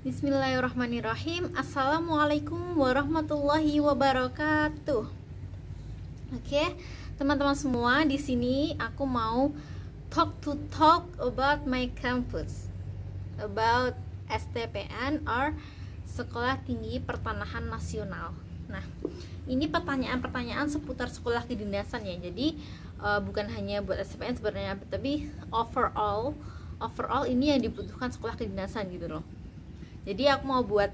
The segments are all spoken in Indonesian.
Bismillahirrahmanirrahim. Assalamualaikum warahmatullahi wabarakatuh. Oke, teman-teman semua, di sini aku mau talk about my campus, about STPN or Sekolah Tinggi Pertanahan Nasional. Nah, ini pertanyaan-pertanyaan seputar sekolah kedinasan ya. Jadi bukan hanya buat STPN sebenarnya, tapi overall ini yang dibutuhkan sekolah kedinasan gitu loh. Jadi aku mau buat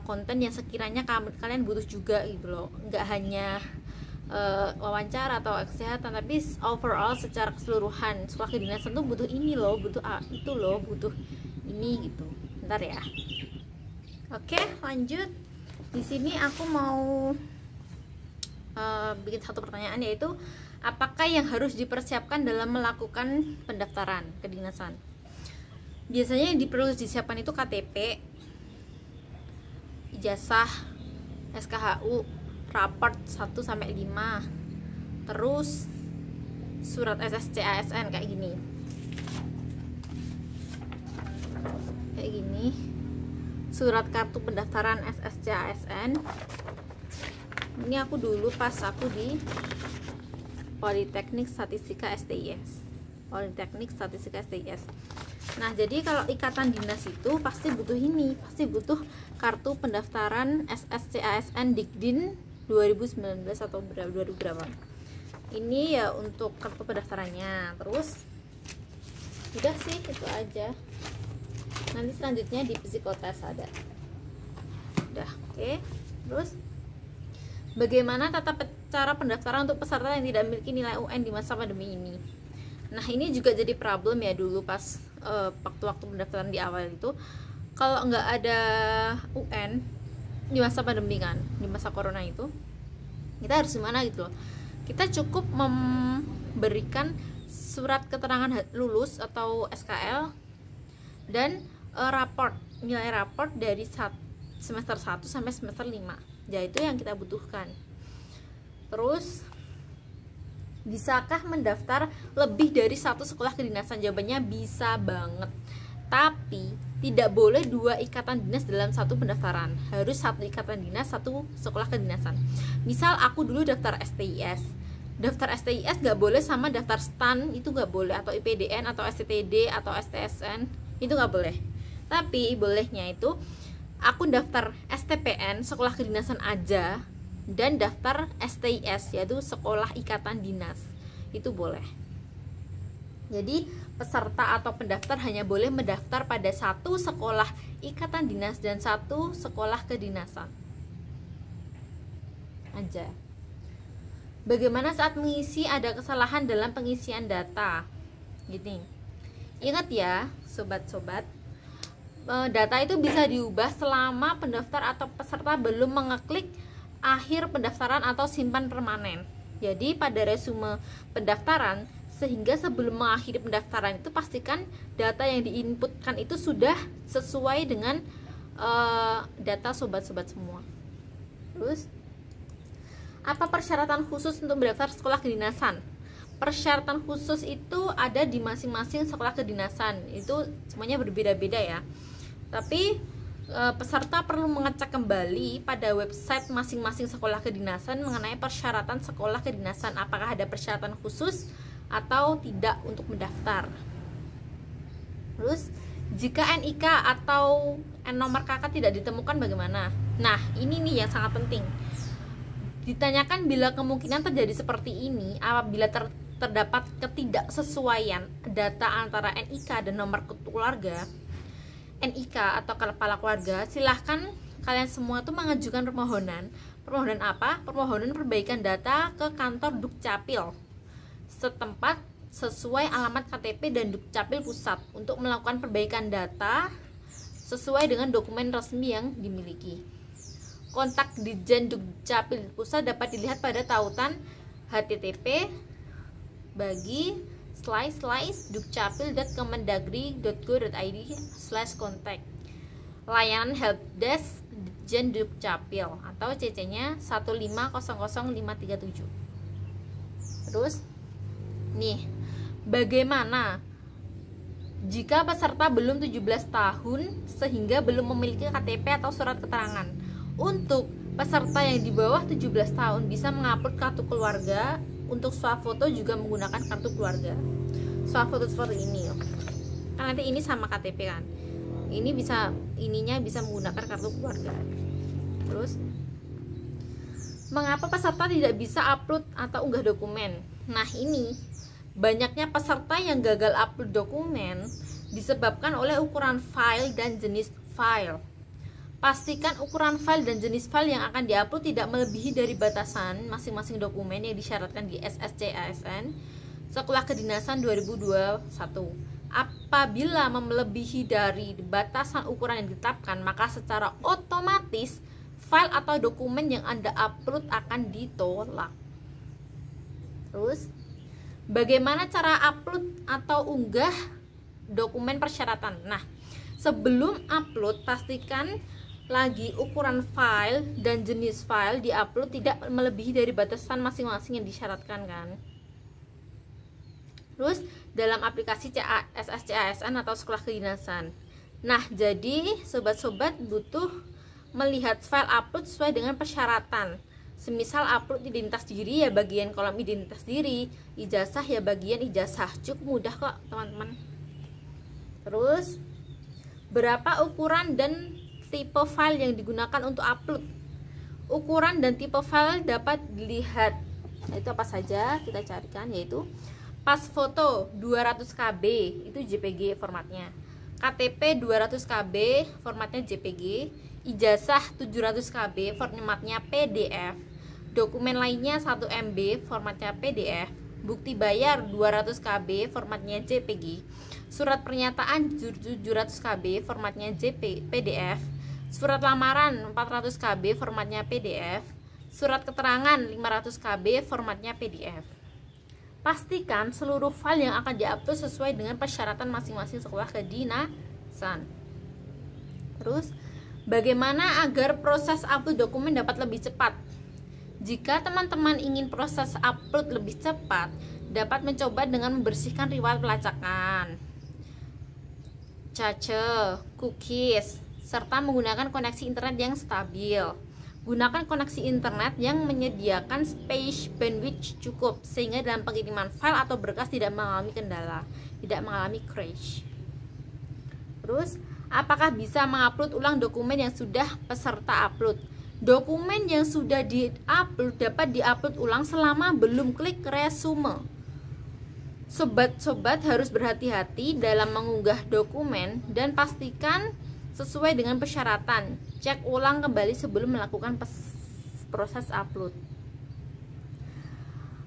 konten yang sekiranya kalian butuh juga gitu loh. Nggak hanya wawancara atau kesehatan, tapi overall secara keseluruhan sekolah kedinasan tuh butuh ini loh, butuh itu loh, butuh ini gitu. Bentar ya. Oke, lanjut. Di sini aku mau bikin satu pertanyaan, yaitu apakah yang harus dipersiapkan dalam melakukan pendaftaran kedinasan? Biasanya yang perlu disiapkan itu KTP, ijazah, SKHU, raport 1-5, terus surat SSC ASN kayak gini, surat kartu pendaftaran SSC ASN. Ini aku dulu pas aku di Politeknik Statistika STIS. Nah, jadi kalau ikatan dinas itu pasti butuh ini, pasti butuh kartu pendaftaran SSC ASN Dikdin 2019 atau berapa. Ini ya untuk kartu pendaftarannya. Terus udah sih, itu aja. Nanti selanjutnya di psikotes ada. Udah, oke. Terus bagaimana cara pendaftaran untuk peserta yang tidak memiliki nilai UN di masa pandemi ini? Nah, ini juga jadi problem ya dulu pas waktu pendaftaran di awal itu. Kalau nggak ada UN di masa pandemi kan, di masa corona itu, kita harus gimana gitu loh. Kita cukup memberikan surat keterangan lulus atau SKL dan nilai raport dari semester 1 sampai semester 5. Ya, itu yang kita butuhkan. Terus bisakah mendaftar lebih dari satu sekolah kedinasan? Jawabannya bisa banget. Tapi tidak boleh 2 ikatan dinas dalam satu pendaftaran. Harus 1 ikatan dinas, 1 sekolah kedinasan. Misal aku dulu daftar STIS. Daftar STIS gak boleh sama daftar STAN, itu gak boleh, atau IPDN atau STTD atau STSN, itu gak boleh. Tapi bolehnya itu aku daftar STPN, sekolah kedinasan aja, dan daftar STIS, yaitu sekolah ikatan dinas, itu boleh. Jadi peserta atau pendaftar hanya boleh mendaftar pada 1 sekolah ikatan dinas dan 1 sekolah kedinasan aja. Bagaimana saat mengisi ada kesalahan dalam pengisian data? Gini, ingat ya sobat-sobat, data itu bisa diubah selama pendaftar atau peserta belum mengeklik akhir pendaftaran atau simpan permanen. Jadi pada resume pendaftaran, sehingga sebelum mengakhiri pendaftaran itu pastikan data yang diinputkan itu sudah sesuai dengan data sobat-sobat semua. Terus, apa persyaratan khusus untuk mendaftar sekolah kedinasan? Persyaratan khusus itu ada di masing-masing sekolah kedinasan, itu semuanya berbeda-beda ya. Tapi peserta perlu mengecek kembali pada website masing-masing sekolah kedinasan mengenai persyaratan sekolah kedinasan, apakah ada persyaratan khusus atau tidak untuk mendaftar. Terus, jika NIK atau nomor KK tidak ditemukan bagaimana? Nah, ini nih yang sangat penting. Ditanyakan bila kemungkinan terjadi seperti ini apabila terdapat ketidaksesuaian data antara NIK dan nomor keluarga. NIK atau kepala keluarga, silahkan kalian semua tuh mengajukan permohonan. Permohonan apa? Permohonan perbaikan data ke kantor Dukcapil setempat sesuai alamat KTP dan Dukcapil pusat untuk melakukan perbaikan data sesuai dengan dokumen resmi yang dimiliki. Kontak Ditjen Dukcapil pusat dapat dilihat pada tautan http://dukcapil.kemendagri.go.id/kontak. Layanan helpdesk Ditjen Dukcapil atau CC-nya 1500537. Terus nih, bagaimana jika peserta belum 17 tahun sehingga belum memiliki KTP atau surat keterangan. Untuk peserta yang di bawah 17 tahun bisa mengupload kartu keluarga. Untuk swafoto juga menggunakan kartu keluarga. Swafoto seperti ini loh. Kan nanti ini sama KTP kan. Ini bisa menggunakan kartu keluarga. Terus mengapa peserta tidak bisa upload atau unggah dokumen? Nah, ini banyaknya peserta yang gagal upload dokumen disebabkan oleh ukuran file dan jenis file. Pastikan ukuran file dan jenis file yang akan diupload tidak melebihi dari batasan masing-masing dokumen yang disyaratkan di SSC-ASN Sekolah Kedinasan 2021. Apabila melebihi dari batasan ukuran yang ditetapkan, maka secara otomatis file atau dokumen yang Anda upload akan ditolak. Terus, bagaimana cara upload atau unggah dokumen persyaratan? Nah, sebelum upload pastikan lagi ukuran file dan jenis file diupload tidak melebihi dari batasan masing-masing yang disyaratkan kan. Terus dalam aplikasi SSC-ASN atau Sekolah Kedinasan. Nah, jadi sobat-sobat butuh melihat file upload sesuai dengan persyaratan. Semisal upload identitas diri ya bagian kolom identitas diri, ijazah ya bagian ijazah. Cukup mudah kok teman-teman. Terus berapa ukuran dan tipe file yang digunakan untuk upload? Ukuran dan tipe file dapat dilihat. Itu apa saja? Kita carikan, yaitu pas foto 200 KB itu JPG formatnya, KTP 200 KB formatnya JPG, ijazah 700 KB formatnya PDF, dokumen lainnya 1 MB formatnya PDF, bukti bayar 200 KB formatnya JPG, surat pernyataan 700 KB formatnya PDF, surat lamaran 400 KB formatnya PDF, surat keterangan 500 KB formatnya PDF. Pastikan seluruh file yang akan diupload sesuai dengan persyaratan masing-masing sekolah kedinasan. Terus, bagaimana agar proses upload dokumen dapat lebih cepat? Jika teman-teman ingin proses upload lebih cepat, dapat mencoba dengan membersihkan riwayat pelacakan, cache, cookies, serta menggunakan koneksi internet yang stabil. Gunakan koneksi internet yang menyediakan space bandwidth cukup sehingga dalam pengiriman file atau berkas tidak mengalami kendala, tidak mengalami crash. Terus, apakah bisa mengupload ulang dokumen yang sudah peserta upload? Dokumen yang sudah di-upload dapat di-upload ulang selama belum klik resume. Sobat-sobat harus berhati-hati dalam mengunggah dokumen dan pastikan sesuai dengan persyaratan. Cek ulang kembali sebelum melakukan proses upload.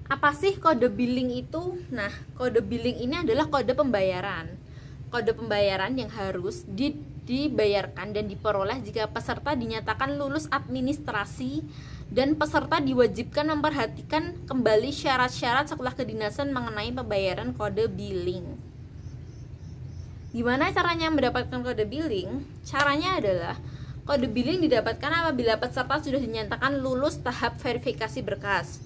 Apa sih kode billing itu? Nah, kode billing ini adalah kode pembayaran. Kode pembayaran yang harus dibayarkan dan diperoleh jika peserta dinyatakan lulus administrasi dan peserta diwajibkan memperhatikan kembali syarat-syarat sekolah kedinasan mengenai pembayaran kode billing. Gimana caranya mendapatkan kode billing? Caranya adalah kode billing didapatkan apabila peserta sudah dinyatakan lulus tahap verifikasi berkas.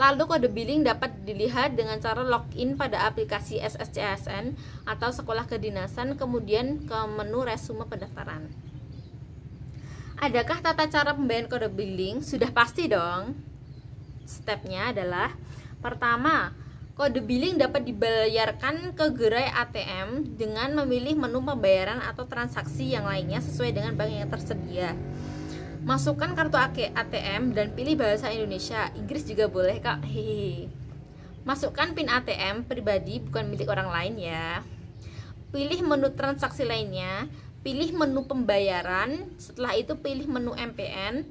Lalu kode billing dapat dilihat dengan cara login pada aplikasi SSC-ASN atau Sekolah Kedinasan, kemudian ke menu resume pendaftaran. Adakah tata cara pembayaran kode billing? Sudah pasti dong. Stepnya adalah: pertama, kode billing dapat dibayarkan ke gerai ATM dengan memilih menu pembayaran atau transaksi yang lainnya sesuai dengan bank yang tersedia. Masukkan kartu ATM dan pilih bahasa Indonesia, Inggris juga boleh kak. Hehehe. Masukkan PIN ATM pribadi bukan milik orang lain ya. Pilih menu transaksi lainnya, pilih menu pembayaran, setelah itu pilih menu MPN.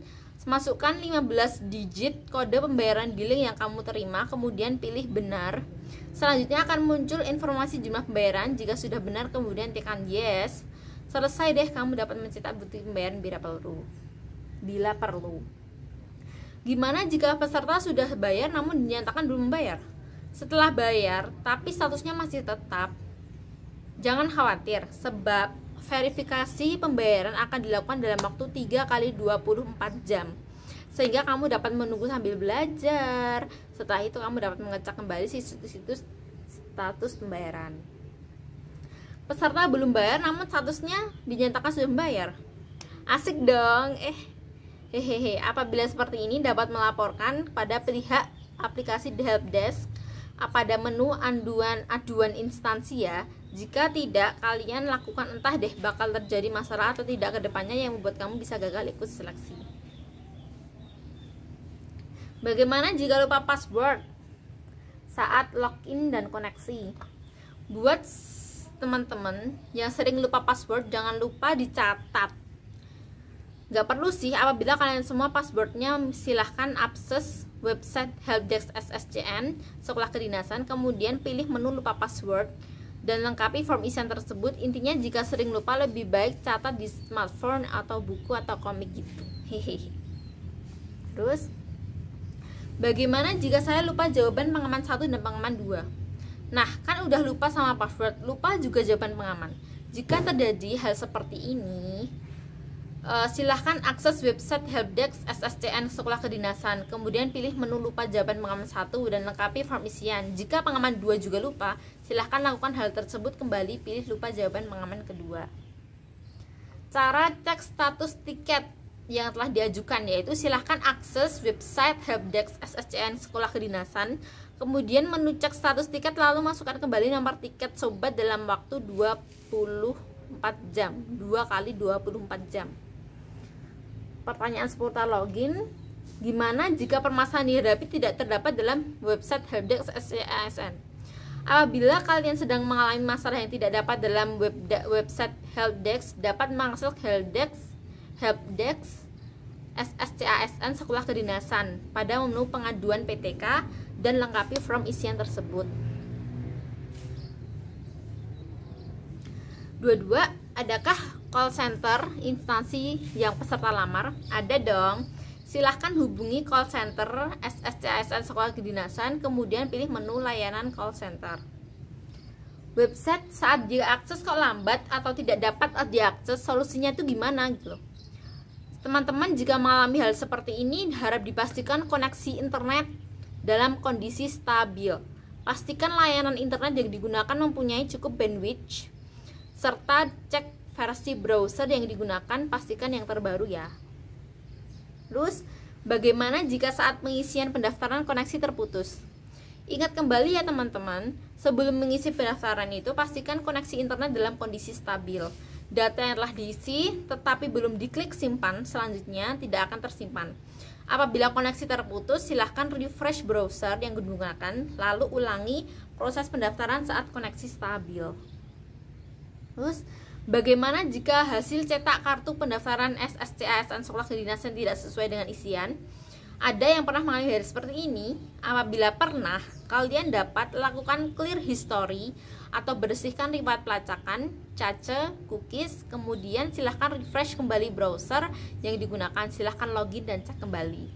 Masukkan 15 digit kode pembayaran billing yang kamu terima, kemudian pilih benar. Selanjutnya akan muncul informasi jumlah pembayaran. Jika sudah benar, kemudian tekan yes. Selesai deh, kamu dapat mencetak bukti pembayaran bila perlu. Gimana jika peserta sudah bayar namun dinyatakan belum membayar? Setelah bayar tapi statusnya masih tetap, jangan khawatir, sebab verifikasi pembayaran akan dilakukan dalam waktu 3 kali 24 jam, sehingga kamu dapat menunggu sambil belajar. Setelah itu kamu dapat mengecek kembali situs status pembayaran. peserta belum bayar namun statusnya dinyatakan sudah membayar. Asik dong. Hehehe. Apabila seperti ini dapat melaporkan pada pihak aplikasi The Help Desk pada menu aduan instansi ya. Jika tidak, kalian lakukan entah deh bakal terjadi masalah atau tidak ke depannya yang membuat kamu bisa gagal ikut seleksi. Bagaimana jika lupa password saat login dan koneksi? Buat teman-teman yang sering lupa password, jangan lupa dicatat. Gak perlu sih, apabila kalian semua passwordnya silahkan akses website Helpdesk SSCN Sekolah Kedinasan, kemudian pilih menu lupa password dan lengkapi form isian tersebut. Intinya jika sering lupa lebih baik catat di smartphone atau buku atau komik gitu. Hehehe. Terus bagaimana jika saya lupa jawaban pengaman 1 dan pengaman 2? Nah, kan udah lupa sama password, lupa juga jawaban pengaman. Jika terjadi hal seperti ini, silahkan akses website Helpdesk SSCN Sekolah Kedinasan, kemudian pilih menu lupa jawaban pengaman 1 dan lengkapi form isian. Jika pengaman 2 juga lupa, silahkan lakukan hal tersebut kembali, pilih lupa jawaban pengaman kedua. Cara cek status tiket yang telah diajukan yaitu silahkan akses website Helpdesk SSCN Sekolah Kedinasan, kemudian menu cek status tiket, lalu masukkan kembali nomor tiket sobat dalam waktu 24 jam, 2 kali 24 jam. Pertanyaan seputar login, gimana jika permasalahan dihadapi tidak terdapat dalam website Helpdesk SSCN? Apabila kalian sedang mengalami masalah yang tidak dapat dalam website Helpdesk, dapat mengakses Helpdesk SSCASN Sekolah Kedinasan pada menu pengaduan PTK dan lengkapi form isian tersebut. 22. Adakah call center instansi yang peserta lamar? Ada dong. Silahkan hubungi call center SSCASN Sekolah Kedinasan, kemudian pilih menu layanan call center. Website saat diakses kok lambat atau tidak dapat diakses, solusinya itu gimana gitu loh. Teman-teman jika mengalami hal seperti ini, harap dipastikan koneksi internet dalam kondisi stabil. Pastikan layanan internet yang digunakan mempunyai cukup bandwidth, serta cek versi browser yang digunakan, pastikan yang terbaru ya. Terus, bagaimana jika saat pengisian pendaftaran koneksi terputus? Ingat kembali ya teman-teman, sebelum mengisi pendaftaran itu pastikan koneksi internet dalam kondisi stabil. Data yang telah diisi tetapi belum diklik simpan selanjutnya tidak akan tersimpan. Apabila koneksi terputus, silahkan refresh browser yang digunakan, lalu ulangi proses pendaftaran saat koneksi stabil. Terus, bagaimana jika hasil cetak kartu pendaftaran SSCASN Sekolah Kedinasan tidak sesuai dengan isian? Ada yang pernah mengalami hal seperti ini? Apabila pernah, kalian dapat lakukan clear history atau bersihkan riwayat pelacakan, cache, cookies, kemudian silahkan refresh kembali browser yang digunakan, silahkan login dan cek kembali.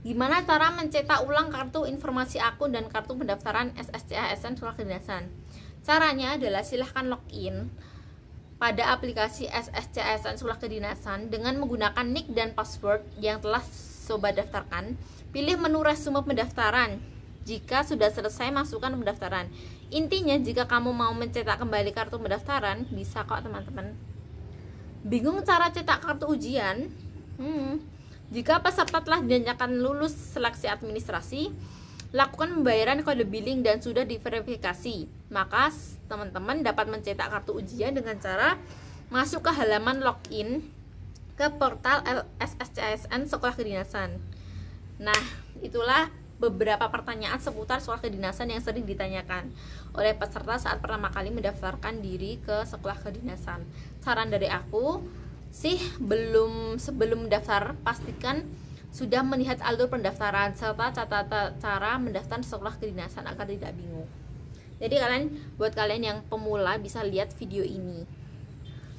Gimana cara mencetak ulang kartu informasi akun dan kartu pendaftaran SSCASN Sekolah Kedinasan? Caranya adalah silahkan login pada aplikasi SSCASN Sekolah Kedinasan dengan menggunakan nick dan password yang telah sobat daftarkan. Pilih menu resume pendaftaran. Jika sudah selesai, masukkan pendaftaran. Intinya jika kamu mau mencetak kembali kartu pendaftaran, bisa kok teman-teman. Bingung cara cetak kartu ujian? Jika peserta telah dinyatakan lulus seleksi administrasi, lakukan pembayaran kode billing dan sudah diverifikasi, maka teman-teman dapat mencetak kartu ujian dengan cara masuk ke halaman login ke portal SSCASN Sekolah Kedinasan. Nah, itulah beberapa pertanyaan seputar sekolah kedinasan yang sering ditanyakan oleh peserta saat pertama kali mendaftarkan diri ke sekolah kedinasan. Saran dari aku sih, sebelum mendaftar pastikan sudah melihat alur pendaftaran serta cara mendaftar sekolah kedinasan agar tidak bingung. Jadi buat kalian yang pemula bisa lihat video ini.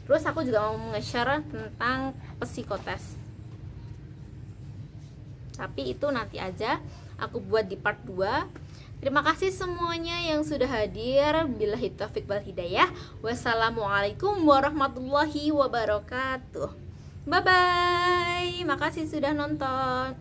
Terus aku juga mau nge-share tentang psikotes. Tapi itu nanti aja aku buat di part 2. Terima kasih semuanya yang sudah hadir. Billahi taufiq wal hidayah. Wassalamualaikum warahmatullahi wabarakatuh. Bye bye. Makasih sudah nonton.